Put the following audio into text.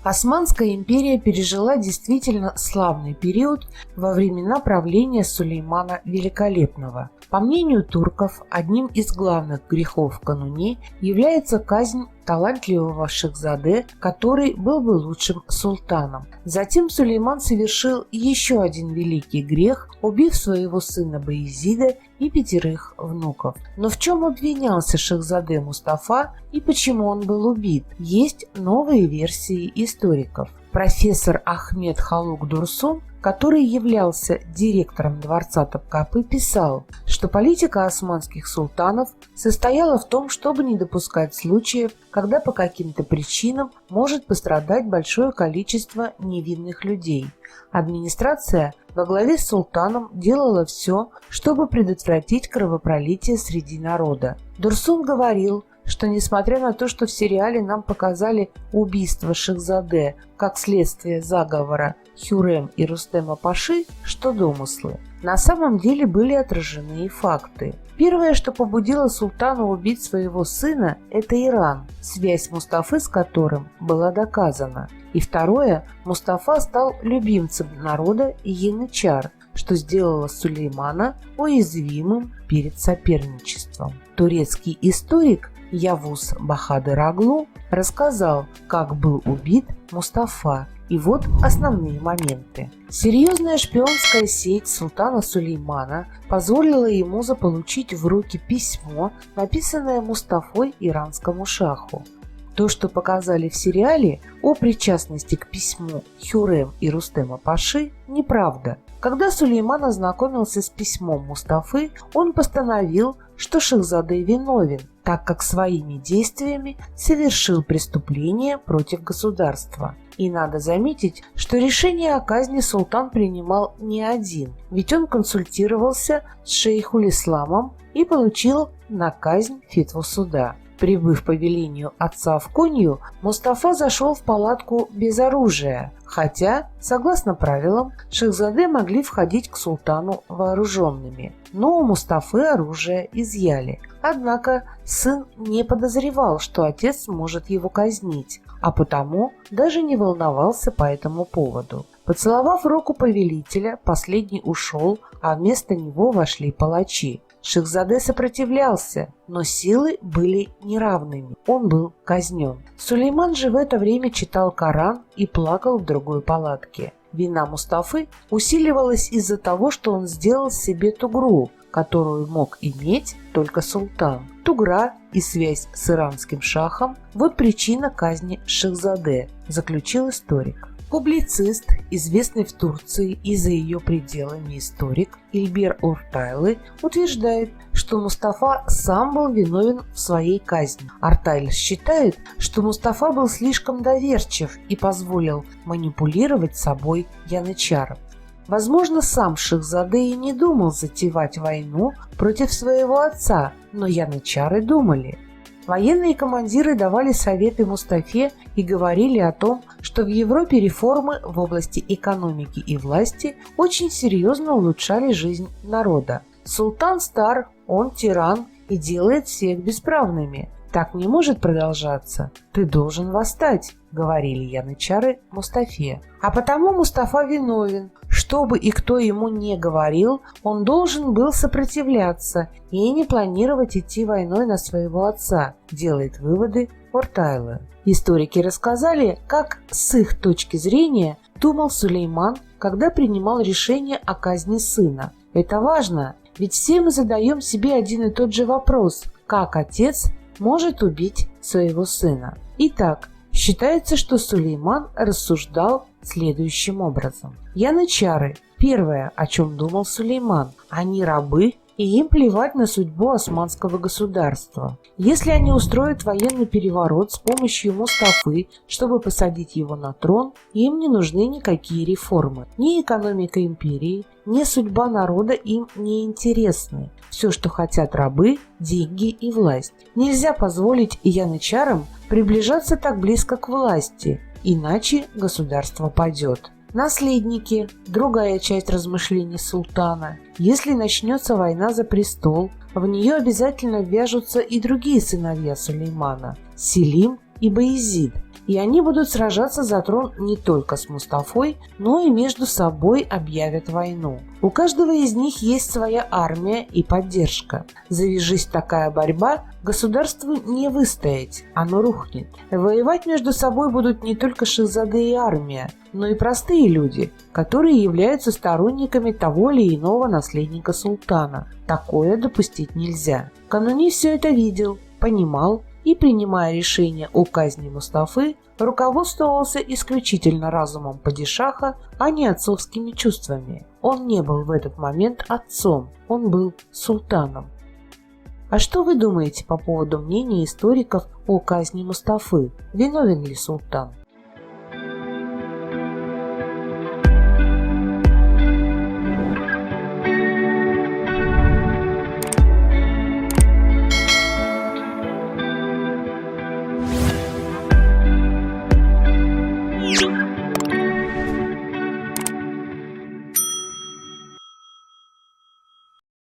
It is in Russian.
Османская империя пережила действительно славный период во времена правления Сулеймана Великолепного. По мнению турков, одним из главных грехов Кануни является казнь талантливого Шехзаде, который был бы лучшим султаном. Затем Сулейман совершил еще один великий грех, убив своего сына Баязида и 5 внуков. Но в чем обвинялся Шехзаде Мустафа и почему он был убит? Есть новые версии историков. Профессор Ахмед Халук Дурсун, который являлся директором дворца Топкапы, писал, что политика османских султанов состояла в том, чтобы не допускать случаев, когда по каким-то причинам может пострадать большое количество невинных людей. Администрация во главе с султаном делала все, чтобы предотвратить кровопролитие среди народа. Дурсун говорил, что несмотря на то, что в сериале нам показали убийство Шехзаде как следствие заговора Хюррем и Рустема Паши, что домыслы, на самом деле были отражены и факты. Первое, что побудило султана убить своего сына, это Иран, связь Мустафы с которым была доказана. И второе, Мустафа стал любимцем народа и янычар, что сделало Сулеймана уязвимым перед соперничеством. Турецкий историк Явус Бахадыр Аглу рассказал, как был убит Мустафа. И вот основные моменты. Серьезная шпионская сеть султана Сулеймана позволила ему заполучить в руки письмо, написанное Мустафой иранскому шаху. То, что показали в сериале о причастности к письму Хюррем и Рустема Паши, неправда. Когда Сулейман ознакомился с письмом Мустафы, он постановил, что Шехзаде виновен, так как своими действиями совершил преступление против государства. И надо заметить, что решение о казни султан принимал не один, ведь он консультировался с шейхуль-исламом и получил на казнь фетву суда. Прибыв по велению отца в Конью, Мустафа зашел в палатку без оружия, хотя, согласно правилам, Шехзаде могли входить к султану вооруженными. Но у Мустафы оружие изъяли. Однако сын не подозревал, что отец может его казнить, а потому даже не волновался по этому поводу. Поцеловав руку повелителя, последний ушел, а вместо него вошли палачи. Шехзаде сопротивлялся, но силы были неравными. Он был казнен. Сулейман же в это время читал Коран и плакал в другой палатке. Вина Мустафы усиливалась из-за того, что он сделал себе тугру, которую мог иметь только султан. Тугра и связь с иранским шахом – вот причина казни Шехзаде, заключил историк. Публицист, известный в Турции и за ее пределами историк Ильбер Ортайлы утверждает, что Мустафа сам был виновен в своей казни. Ортайль считает, что Мустафа был слишком доверчив и позволил манипулировать собой янычаров. Возможно, сам Шехзаде и не думал затевать войну против своего отца, но янычары думали. Военные командиры давали советы Мустафе и говорили о том, что в Европе реформы в области экономики и власти очень серьезно улучшали жизнь народа. Султан стар, он тиран и делает всех бесправными. Так не может продолжаться. Ты должен восстать, говорили янычары Мустафе. А потому Мустафа виновен. Что бы и кто ему не говорил, он должен был сопротивляться и не планировать идти войной на своего отца, делает выводы Ортайлы. Историки рассказали, как с их точки зрения думал Сулейман, когда принимал решение о казни сына. Это важно, ведь все мы задаем себе один и тот же вопрос: как отец может убить своего сына? Итак, считается, что Сулейман рассуждал следующим образом. Янычары. Первое, о чем думал Сулейман. Они рабы, и им плевать на судьбу османского государства. Если они устроят военный переворот с помощью Мустафы, чтобы посадить его на трон, им не нужны никакие реформы. Ни экономика империи, ни судьба народа им не интересны. Все, что хотят рабы – деньги и власть. Нельзя позволить янычарам приближаться так близко к власти, иначе государство падет. Наследники – другая часть размышлений султана. Если начнется война за престол, в нее обязательно ввяжутся и другие сыновья Сулеймана – Селим и Баязид. и они будут сражаться за трон не только с Мустафой, но и между собой объявят войну. У каждого из них есть своя армия и поддержка. Завяжись такая борьба, государству не выстоять, оно рухнет. Воевать между собой будут не только шахзады и армия, но и простые люди, которые являются сторонниками того или иного наследника султана. Такое допустить нельзя. Кануни все это видел, понимал и, принимая решение о казни Мустафы, руководствовался исключительно разумом падишаха, а не отцовскими чувствами. Он не был в этот момент отцом, он был султаном. А что вы думаете по поводу мнения историков о казни Мустафы? Виновен ли султан?